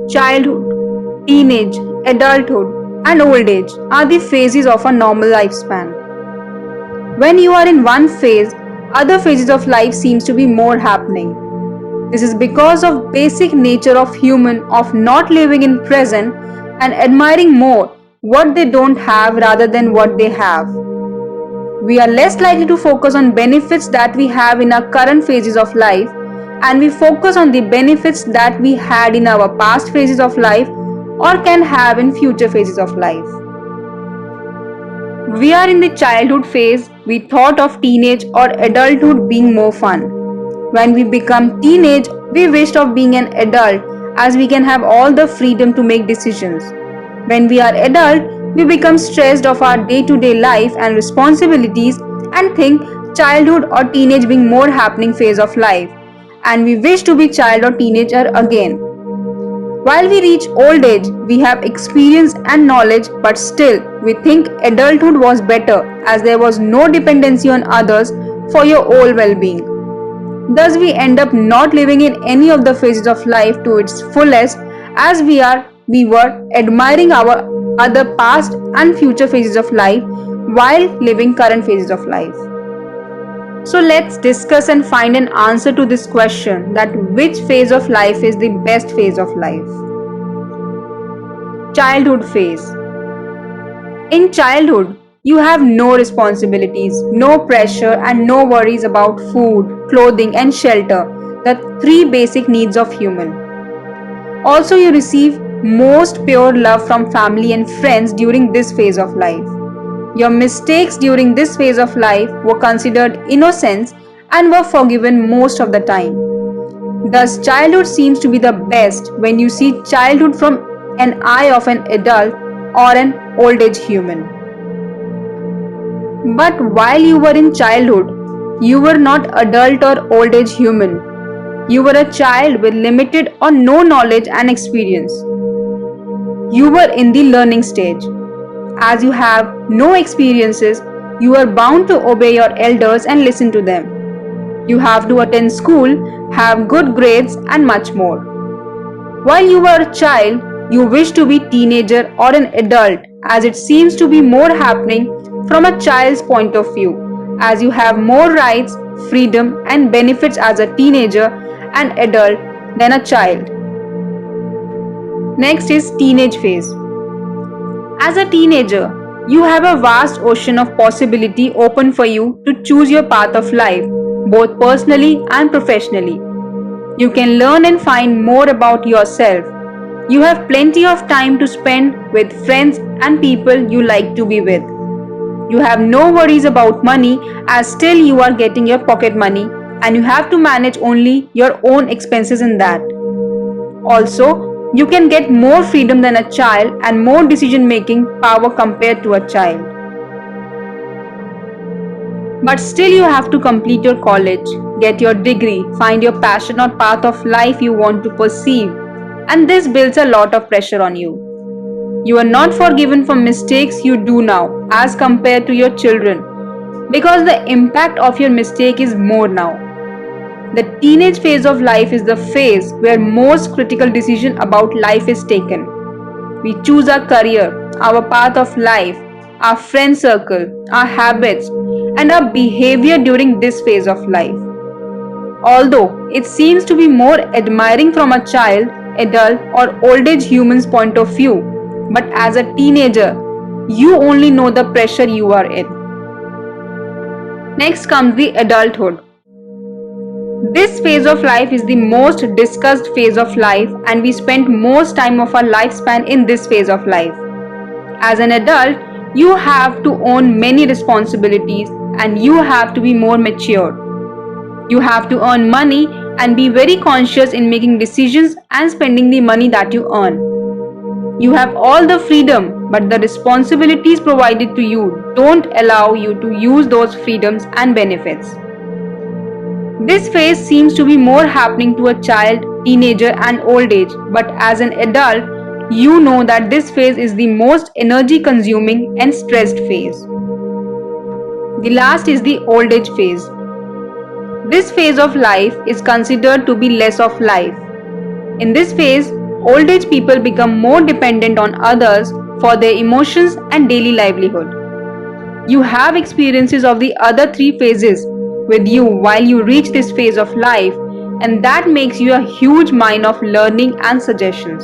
Childhood, teenage, adulthood, and old age are the phases of a normal lifespan. When you are in one phase, other phases of life seems to be more happening. This is because of basic nature of human of not living in present and admiring more what they don't have rather than what they have. We are less likely to focus on benefits that we have in our current phases of life, and we focus on the benefits that we had in our past phases of life or can have in future phases of life. We are in the childhood phase. We thought of teenage or adulthood being more fun. When we become teenage, we wished of being an adult as we can have all the freedom to make decisions. When we are adult, we become stressed of our day-to-day life and responsibilities and think childhood or teenage being more happening phase of life, and we wish to be child or teenager again. While we reach old age, we have experience and knowledge, but still we think adulthood was better as there was no dependency on others for your whole well-being. Thus, we end up not living in any of the phases of life to its fullest as we were admiring our other past and future phases of life while living current phases of life. So let's discuss and find an answer to this question, that which phase of life is the best phase of life. Childhood phase. In childhood, you have no responsibilities, no pressure, and no worries about food, clothing, and shelter, the three basic needs of human. Also, you receive most pure love from family and friends during this phase of life. Your mistakes during this phase of life were considered innocence and were forgiven most of the time. Thus, childhood seems to be the best when you see childhood from an eye of an adult or an old age human. But while you were in childhood, you were not adult or old age human. You were a child with limited or no knowledge and experience. You were in the learning stage. As you have no experiences, you are bound to obey your elders and listen to them. You have to attend school, have good grades, and much more. While you were a child, you wish to be teenager or an adult, as it seems to be more happening from a child's point of view, as you have more rights, freedom, and benefits as a teenager and adult than a child. Next is teenage phase. As a teenager, you have a vast ocean of possibility open for you to choose your path of life, both personally and professionally. You can learn and find more about yourself. You have plenty of time to spend with friends and people you like to be with. You have no worries about money as still you are getting your pocket money and you have to manage only your own expenses in that. Also, you can get more freedom than a child and more decision-making power compared to a child. But still you have to complete your college, get your degree, find your passion or path of life you want to pursue, and this builds a lot of pressure on you. You are not forgiven for mistakes you do now as compared to your children because the impact of your mistake is more now. The teenage phase of life is the phase where most critical decision about life is taken. We choose our career, our path of life, our friend circle, our habits, and our behavior during this phase of life. Although it seems to be more admiring from a child, adult, or old age human's point of view, but as a teenager, you only know the pressure you are in. Next comes the adulthood. This phase of life is the most discussed phase of life, and we spend most time of our lifespan in this phase of life. As an adult, you have to own many responsibilities and you have to be more mature. You have to earn money and be very conscious in making decisions and spending the money that you earn. You have all the freedom, but the responsibilities provided to you don't allow you to use those freedoms and benefits. This phase seems to be more happening to a child, teenager, and old age, but as an adult, you know that this phase is the most energy consuming and stressed phase. The last is the old age phase. This phase of life is considered to be less of life. In this phase, Old age people become more dependent on others for their emotions and daily livelihood. You have experiences of the other three phases with you while you reach this phase of life, and that makes you a huge mine of learning and suggestions.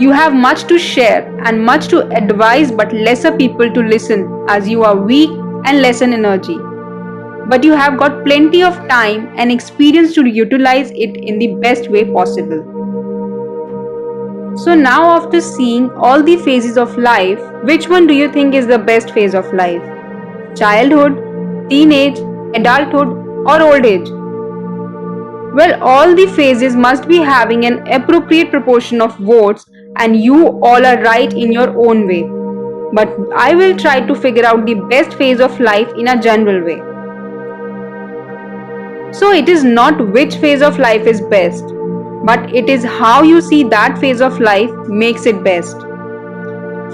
You have much to share and much to advise, but lesser people to listen as you are weak and less in energy. But you have got plenty of time and experience to utilize it in the best way possible. So now, after seeing all the phases of life, which one do you think is the best phase of life? Childhood, teenage, adulthood, or old age? Well, all the phases must be having an appropriate proportion of votes, and you all are right in your own way. But I will try to figure out the best phase of life in a general way. So it is not which phase of life is best, but it is how you see that phase of life makes it best.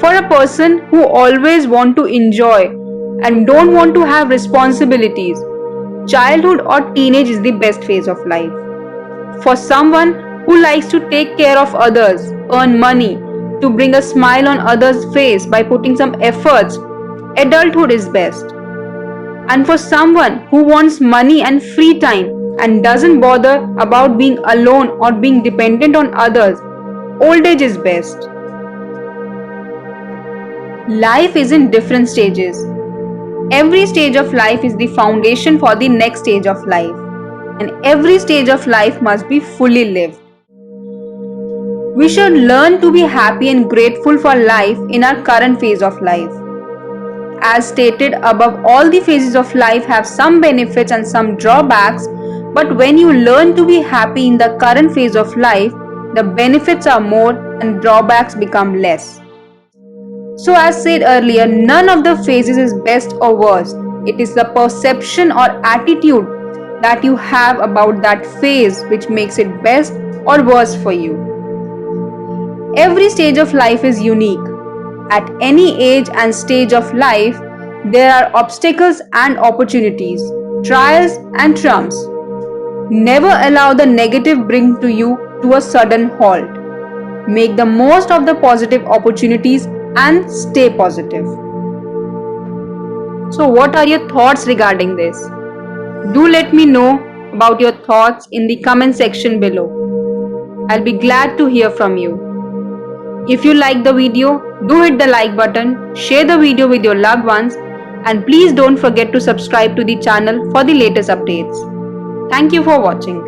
For a person who always want to enjoy and don't want to have responsibilities, childhood or teenage is the best phase of life. For someone who likes to take care of others, earn money, to bring a smile on others' face by putting some efforts, adulthood is best. And for someone who wants money and free time and doesn't bother about being alone or being dependent on others, old age is best. Life is in different stages. Every stage of life is the foundation for the next stage of life, and every stage of life must be fully lived. We should learn to be happy and grateful for life in our current phase of life. As stated above, all the phases of life have some benefits and some drawbacks, but when you learn to be happy in the current phase of life, the benefits are more and drawbacks become less. So as said earlier, none of the phases is best or worst. It is the perception or attitude that you have about that phase which makes it best or worse for you. Every stage of life is unique. At any age and stage of life, there are obstacles and opportunities, trials and trumps. Never allow the negative bring to you to a sudden halt. Make the most of the positive opportunities and stay positive. So what are your thoughts regarding this? Do let me know about your thoughts in the comment section below. I'll be glad to hear from you. If you like the video, do hit the like button, share the video with your loved ones, and please don't forget to subscribe to the channel for the latest updates. Thank you for watching.